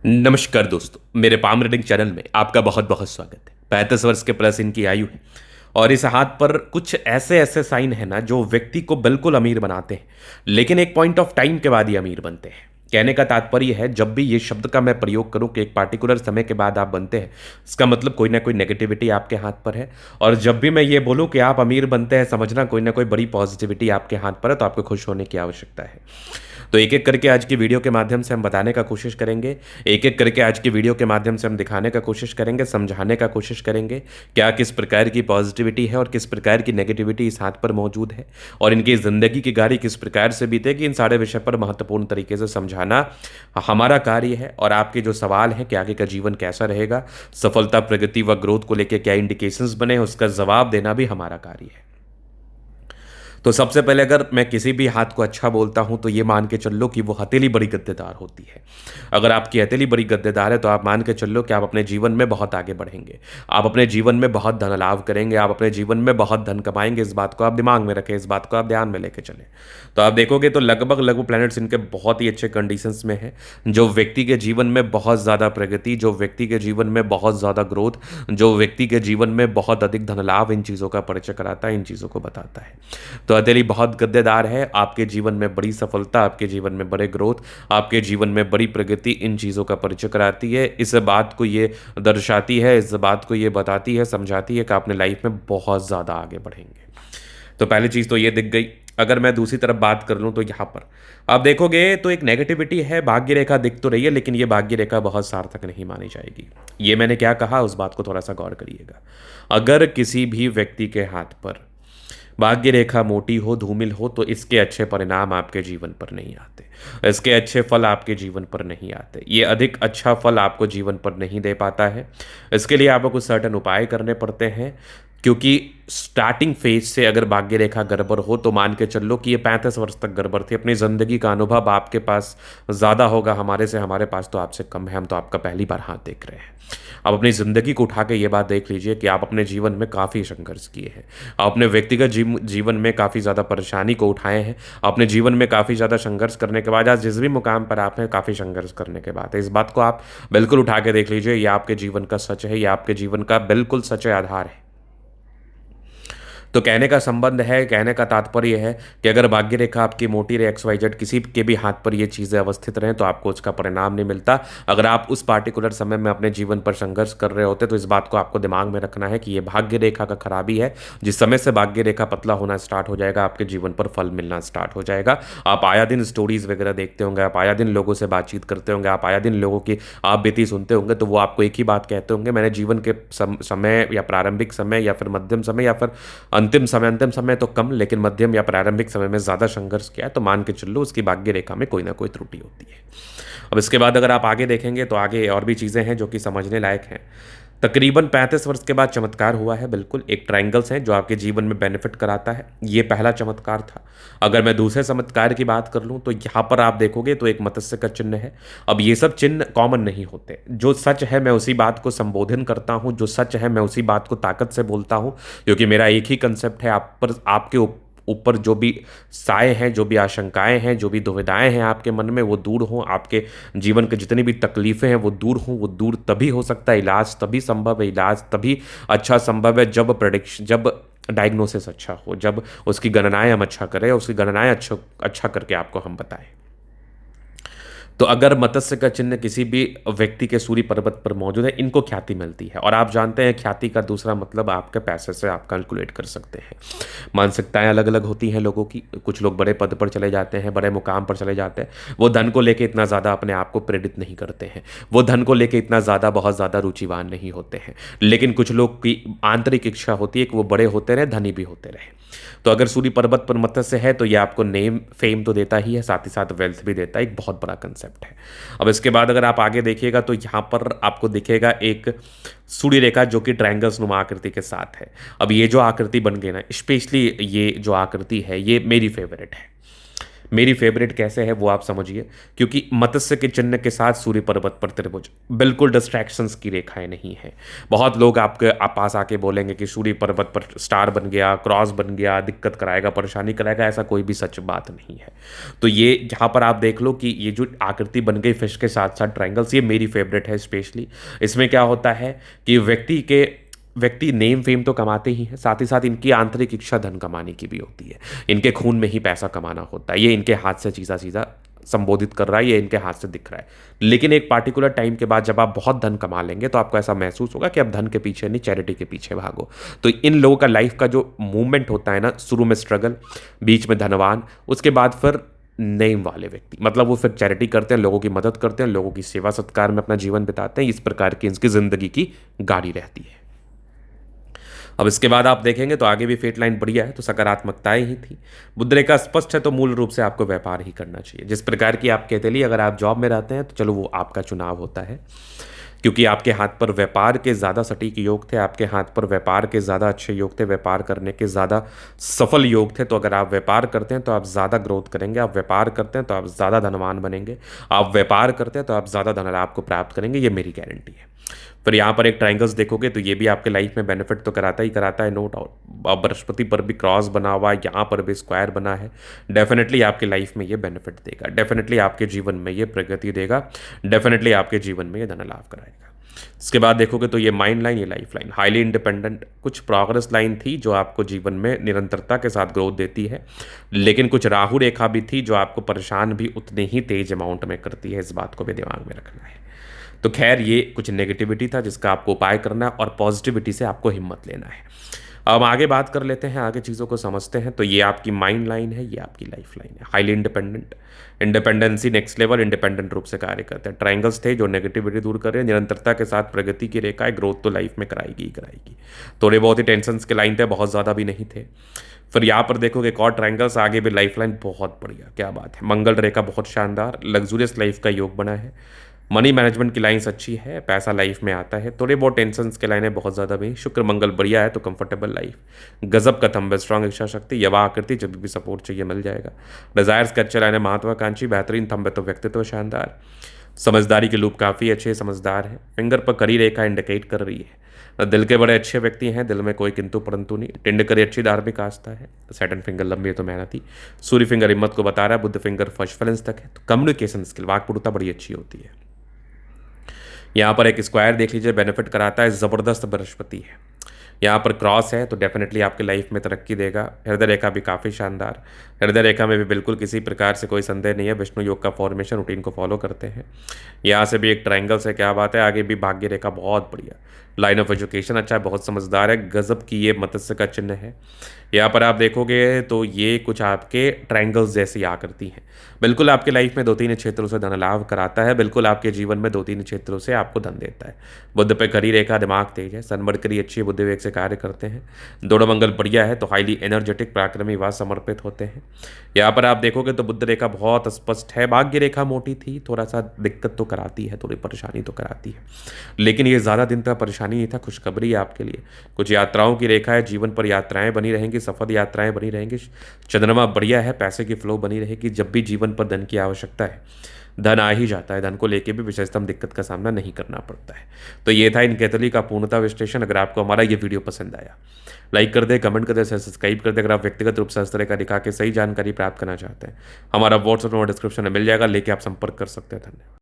नमस्कार दोस्तों, मेरे पाम रीडिंग चैनल में आपका बहुत बहुत स्वागत है। 35 वर्ष के प्लस इनकी आयु है और इस हाथ पर कुछ ऐसे ऐसे साइन है ना जो व्यक्ति को बिल्कुल अमीर बनाते हैं, लेकिन एक पॉइंट ऑफ टाइम के बाद ही अमीर बनते हैं। कहने का तात्पर्य है, जब भी ये शब्द का मैं प्रयोग करूं कि एक पार्टिकुलर समय के बाद आप बनते हैं, इसका मतलब कोई ना कोई नेगेटिविटी आपके हाथ पर है। और जब भी मैं ये बोलूं कि आप अमीर बनते हैं, समझना कोई ना कोई बड़ी पॉजिटिविटी आपके हाथ पर है, तो आपको खुश होने की आवश्यकता है। तो एक एक करके आज की वीडियो के माध्यम से हम बताने का कोशिश करेंगे। एक एक करके आज की वीडियो के माध्यम से हम दिखाने का कोशिश करेंगे, समझाने का कोशिश करेंगे क्या किस प्रकार की पॉजिटिविटी है और किस प्रकार की नेगेटिविटी इस हाथ पर मौजूद है, और इनकी ज़िंदगी की गाड़ी किस प्रकार से बीतेगी। इन सारे विषय पर महत्वपूर्ण तरीके से समझाना हमारा कार्य है। और आपके जो सवाल हैं कि आगे का जीवन कैसा रहेगा, सफलता, प्रगति व ग्रोथ को लेकर क्या इंडिकेशंस बने, उसका जवाब देना भी हमारा कार्य है। तो सबसे पहले अगर मैं किसी भी हाथ को अच्छा बोलता हूं तो ये मान के चल लो कि वो हथेली बड़ी गद्देदार होती है। अगर आपकी हथेली बड़ी गद्देदार है तो आप मान के चल लो कि आप अपने जीवन में बहुत आगे बढ़ेंगे, आप अपने जीवन में बहुत धन लाभ करेंगे, आप अपने जीवन में बहुत धन कमाएंगे। इस बात को आप दिमाग में रखें, इस बात को आप ध्यान में लेके चलें। तो आप देखोगे तो लगभग लगभग प्लैनेट्स इनके बहुत ही अच्छे कंडीशंस में है, जो व्यक्ति के जीवन में बहुत ज़्यादा प्रगति, जो व्यक्ति के जीवन में बहुत ज़्यादा ग्रोथ, जो व्यक्ति के जीवन में बहुत अधिक धन लाभ, इन चीज़ों का परिचय कराता है, इन चीज़ों को बताता है। तो हथेली बहुत गद्देदार है, आपके जीवन में बड़ी सफलता, आपके जीवन में बड़े ग्रोथ, आपके जीवन में बड़ी प्रगति, इन चीज़ों का परिचय कराती है। इस बात को ये दर्शाती है, इस बात को ये बताती है, समझाती है कि आपने लाइफ में बहुत ज़्यादा आगे बढ़ेंगे। तो पहली चीज़ तो ये दिख गई। अगर मैं दूसरी तरफ बात कर लूँ तो यहाँ पर आप देखोगे तो एक नेगेटिविटी है, भाग्य रेखा दिख तो रही है, लेकिन ये भाग्य रेखा बहुत सार्थक नहीं मानी जाएगी। ये मैंने क्या कहा, उस बात को थोड़ा सा गौर करिएगा। अगर किसी भी व्यक्ति के हाथ पर भाग्य रेखा मोटी हो, धूमिल हो, तो इसके अच्छे परिणाम आपके जीवन पर नहीं आते, इसके अच्छे फल आपके जीवन पर नहीं आते, ये अधिक अच्छा फल आपको जीवन पर नहीं दे पाता है। इसके लिए आपको कुछ सर्टन उपाय करने पड़ते हैं, क्योंकि स्टार्टिंग फेज से अगर भाग्य रेखा गड़बड़ हो तो मान के चल लो कि ये 35 वर्ष तक गड़बड़ थी। अपनी ज़िंदगी का अनुभव आपके पास ज़्यादा होगा हमारे से, हमारे पास तो आपसे कम है, हम तो आपका पहली बार हाथ देख रहे हैं। आप अपनी ज़िंदगी को उठा के ये बात देख लीजिए कि आप अपने जीवन में काफ़ी संघर्ष किए हैं, आप अपने व्यक्तिगत जीवन में काफ़ी ज़्यादा परेशानी को उठाए हैं, अपने जीवन में काफ़ी ज़्यादा संघर्ष करने के बाद आज जिस भी मुकाम पर आप हैं, काफ़ी संघर्ष करने के बाद है। इस बात को आप बिल्कुल उठा के देख लीजिए, ये आपके जीवन का सच है, ये आपके जीवन का बिल्कुल सच आधार है। तो कहने का संबंध है, कहने का तात्पर्य है कि अगर भाग्य रेखा आपकी मोटी रहे, XYZ किसी के भी हाथ पर ये चीज़ें अवस्थित रहें तो आपको उसका परिणाम नहीं मिलता। अगर आप उस पार्टिकुलर समय में अपने जीवन पर संघर्ष कर रहे होते तो इस बात को आपको दिमाग में रखना है कि ये भाग्य रेखा का खराबी है। जिस समय से भाग्य रेखा पतला होना स्टार्ट हो जाएगा, आपके जीवन पर फल मिलना स्टार्ट हो जाएगा। आप आया दिन स्टोरीज वगैरह देखते होंगे, आप आया दिन लोगों से बातचीत करते होंगे, आप आया दिन लोगों की आप बीती सुनते होंगे, तो वो आपको एक ही बात कहते होंगे, मैंने जीवन के समय या प्रारंभिक समय या फिर मध्यम समय या फिर अंतिम समय तो कम, लेकिन मध्यम या प्रारंभिक समय में ज़्यादा संघर्ष किया है, तो मान के चलो उसकी भाग्य रेखा में कोई ना कोई त्रुटि होती है। अब इसके बाद अगर आप आगे देखेंगे तो आगे और भी चीज़ें हैं जो कि समझने लायक हैं। तकरीबन 35 वर्ष के बाद चमत्कार हुआ है, बिल्कुल एक ट्रायंगल्स है जो आपके जीवन में बेनिफिट कराता है। ये पहला चमत्कार था। अगर मैं दूसरे चमत्कार की बात कर लूँ तो यहाँ पर आप देखोगे तो एक मत्स्य का चिन्ह है। अब ये सब चिन्ह कॉमन नहीं होते, जो सच है मैं उसी बात को संबोधन करता हूँ, जो सच है मैं उसी बात को ताकत से बोलता हूँ, क्योंकि मेरा एक ही कंसेप्ट है, आप पर आपके ऊपर जो भी साए हैं, जो भी आशंकाएं हैं, जो भी दुविधाएं हैं आपके मन में, वो दूर हों। आपके जीवन की जितनी भी तकलीफें हैं वो दूर हों। वो दूर तभी हो सकता है, इलाज तभी संभव है, इलाज तभी अच्छा संभव है जब डायग्नोसिस अच्छा हो, जब उसकी गणनाएं हम अच्छा करें, उसकी गणनाएं अच्छा करके आपको हम बताएं। तो अगर मत्स्य का चिन्ह किसी भी व्यक्ति के सूर्य पर्वत पर मौजूद है, इनको ख्याति मिलती है। और आप जानते हैं ख्याति का दूसरा मतलब आपके पैसे से आप कैलकुलेट कर सकते हैं। मानसिकताएं अलग अलग होती हैं लोगों की। कुछ लोग बड़े पद पर चले जाते हैं, बड़े मुकाम पर चले जाते हैं, वो धन को लेके इतना ज़्यादा अपने आप को प्रेरित नहीं करते हैं, वो धन को लेके इतना ज़्यादा बहुत ज़्यादा रुचिवान नहीं होते हैं। लेकिन कुछ लोग की आंतरिक इच्छा होती है कि वो बड़े होते रहे, धनी भी होते रहे। तो अगर सूर्य पर्वत पर मत्स्य है तो ये आपको नेम फेम तो देता ही है, साथ ही साथ वेल्थ भी देता है। एक बहुत बड़ा कंसेप्ट है। अब इसके बाद अगर आप आगे देखिएगा तो यहाँ पर आपको दिखेगा एक सूर्य रेखा जो कि ट्रायंगल्स नुमा आकृति के साथ है। अब ये जो आकृति बन गई ना, स्पेशली ये जो आकृति है ये मेरी फेवरेट है। मेरी फेवरेट कैसे है वो आप समझिए, क्योंकि मत्स्य के चिन्ह के साथ सूर्य पर्वत पर त्रिभुज, बिल्कुल डिस्ट्रैक्शंस की रेखाएं नहीं है। बहुत लोग आपके पास आके बोलेंगे कि सूर्य पर्वत पर स्टार बन गया, क्रॉस बन गया, दिक्कत कराएगा, परेशानी कराएगा, ऐसा कोई भी सच बात नहीं है। तो ये जहाँ पर आप देख लो कि ये जो आकृति बन गई फिश के साथ साथ ट्रायंगल्स, ये मेरी फेवरेट है स्पेशली। इसमें क्या होता है कि व्यक्ति नेम फेम तो कमाते ही हैं, साथ ही साथ इनकी आंतरिक इच्छा धन कमाने की भी होती है। इनके खून में ही पैसा कमाना होता है, ये इनके हाथ से सीधा सीधा संबोधित कर रहा है, ये इनके हाथ से दिख रहा है। लेकिन एक पार्टिकुलर टाइम के बाद जब आप बहुत धन कमा लेंगे तो आपको ऐसा महसूस होगा कि अब धन के पीछे नहीं, चैरिटी के पीछे भागो। तो इन लोगों का लाइफ का जो मूवमेंट होता है ना, शुरू में स्ट्रगल, बीच में धनवान, उसके बाद फिर नेम वाले व्यक्ति, मतलब वो फिर चैरिटी करते हैं, लोगों की मदद करते हैं, लोगों की सेवा सत्कार में अपना जीवन बिताते हैं। इस प्रकार की इनकी जिंदगी की गाड़ी रहती है। अब इसके बाद आप देखेंगे तो आगे भी फेट लाइन बढ़िया है, तो सकारात्मकताएं ही थी। बुध रेखा स्पष्ट है, तो मूल रूप से आपको व्यापार ही करना चाहिए। जिस प्रकार की आप कहते लिए, अगर आप जॉब में रहते हैं तो चलो वो आपका चुनाव होता है, क्योंकि आपके हाथ पर व्यापार के ज़्यादा सटीक योग थे, आपके हाथ पर व्यापार के ज़्यादा अच्छे योग थे, व्यापार करने के ज़्यादा सफल योग थे। तो अगर आप व्यापार करते हैं तो आप ज़्यादा ग्रोथ करेंगे, आप व्यापार करते हैं तो आप ज़्यादा धनवान बनेंगे, आप व्यापार करते हैं तो आप ज़्यादा धन लाभ को प्राप्त करेंगे, ये मेरी गारंटी है। फिर यहाँ पर एक ट्राइंगल्स देखोगे तो ये भी आपके लाइफ में बेनिफिट तो कराता ही कराता है, नो डाउट। अब बृहस्पति पर भी क्रॉस बना हुआ है, यहाँ पर भी स्क्वायर बना है, डेफिनेटली आपके लाइफ में ये बेनिफिट देगा, डेफिनेटली आपके जीवन में ये प्रगति देगा, डेफिनेटली आपके जीवन में ये धन लाभ कराएगा। इसके बाद देखोगे तो ये माइंड लाइन, ये लाइफ लाइन, हाईली इंडिपेंडेंट, कुछ प्रोग्रेस लाइन थी जो आपको जीवन में निरंतरता के साथ ग्रोथ देती है, लेकिन कुछ राहु रेखा भी थी जो आपको परेशान भी उतने ही तेज अमाउंट में करती है, इस बात को भी दिमाग में रखना है। तो खैर ये कुछ नेगेटिविटी था जिसका आपको उपाय करना है, और पॉजिटिविटी से आपको हिम्मत लेना है। अब आगे बात कर लेते हैं, आगे चीज़ों को समझते हैं। तो ये आपकी माइंड लाइन है, ये आपकी लाइफ लाइन है। Highly independent, independency next level, independent रूप से कार्य करते हैं। ट्रायंगल्स थे जो नेगेटिविटी दूर कर रहे हैं, निरंतरता के साथ प्रगति की रेखा है, ग्रोथ तो लाइफ में कराएगी ही कराएगी। थोड़े बहुत ही टेंशन्स के लाइन थे, बहुत ज़्यादा भी नहीं थे। फिर यहाँ पर देखोगे एक और ट्रायंगल्स, आगे भी लाइफ लाइन बहुत बढ़िया, क्या बात है। मंगल रेखा बहुत शानदार, लग्जूरियस लाइफ का योग बना है। मनी मैनेजमेंट की लाइन्स अच्छी है, पैसा लाइफ में आता है। थोड़े बहुत टेंशन्स के लाइनें बहुत ज़्यादा भी, शुक्र मंगल बढ़िया है तो कंफर्टेबल लाइफ, गजब का थंब, स्ट्रॉन्ग इच्छा शक्ति, यवा आकृति, जब भी सपोर्ट चाहिए मिल जाएगा। डिजायर्स के अच्छे लाइनें, महत्वाकांक्षी, बेहतरीन थंब है तो व्यक्तित्व शानदार। समझदारी के लूप काफ़ी अच्छे, समझदार है। फिंगर पर करी रेखा इंडिकेट कर रही है, दिल के बड़े अच्छे व्यक्ति हैं, दिल में कोई किंतु परंतु नहीं। टिंड करी अच्छी धार्मिक आस्था है। सैटर्न फिंगर लंबी है तो मेहनती। सूर्य फिंगर हिम्मत को बता रहा है। बुद्ध फिंगर फर्स्ट फैलेंस तक है, तो कम्युनिकेशन स्किल, वाकपटुता बड़ी अच्छी होती है। यहाँ पर एक स्क्वायर देख लीजिए, बेनिफिट कराता है, ज़बरदस्त बृहस्पति है। यहाँ पर क्रॉस है तो डेफिनेटली आपकी लाइफ में तरक्की देगा। हृदय रेखा भी काफ़ी शानदार, हृदय रेखा में भी बिल्कुल किसी प्रकार से कोई संदेह नहीं है। विष्णु योग का फॉर्मेशन रूटीन को फॉलो करते हैं। यहाँ से भी एक ट्रायंगल से, क्या बात है। आगे भी भाग्य रेखा बहुत बढ़िया, लाइन ऑफ एजुकेशन अच्छा है, बहुत समझदार है, गजब की ये मत्स्य का चिन्ह है। यहाँ पर आप देखोगे तो ये कुछ आपके ट्रायंगल्स जैसी आकृति हैं। बिल्कुल आपके लाइफ में दो तीन क्षेत्रों से धन लाभ कराता है, बिल्कुल आपके जीवन में दो तीन क्षेत्रों से आपको धन देता है। बुद्ध पे करी रेखा, दिमाग तेज है, सन मरकरी अच्छी बुद्धि वेग से कार्य करते हैं। दोनों मंगल बढ़िया है तो हाईली एनर्जेटिक, पराक्रमी व समर्पित होते हैं। यहाँ पर आप देखोगे तो बुद्ध रेखा बहुत स्पष्ट है। भाग्य रेखा मोटी थी, थोड़ा सा दिक्कत तो कराती है, थोड़ी परेशानी तो कराती है, लेकिन ये ज़्यादा दिन तक परेशानी नहीं था, खुशखबरी है आपके लिए। कुछ यात्राओं की रेखा है, जीवन पर यात्राएं बनी रहेंगी, सफल यात्राएं बनी रहेंगी। चंद्रमा बढ़िया है, पैसे की फ्लो बनी रहेगी। जब भी जीवन पर धन की आवश्यकता है, धन आ ही जाता है, धन को लेके भी विशेषतम दिक्कत का सामना नहीं करना पड़ता है। तो ये था इन कैथोली का पूर्णता विश्लेषण। अगर आपको हमारा ये वीडियो पसंद आया, लाइक कर दे, कमेंट कर दे, सब्सक्राइब कर दे। अगर आप व्यक्तिगत रूप से इस तरह का दिखा के सही जानकारी प्राप्त करना चाहते हैं, हमारा व्हाट्सएप नंबर डिस्क्रिप्शन में मिल जाएगा, लेके आप संपर्क कर सकते हैं। धन्यवाद।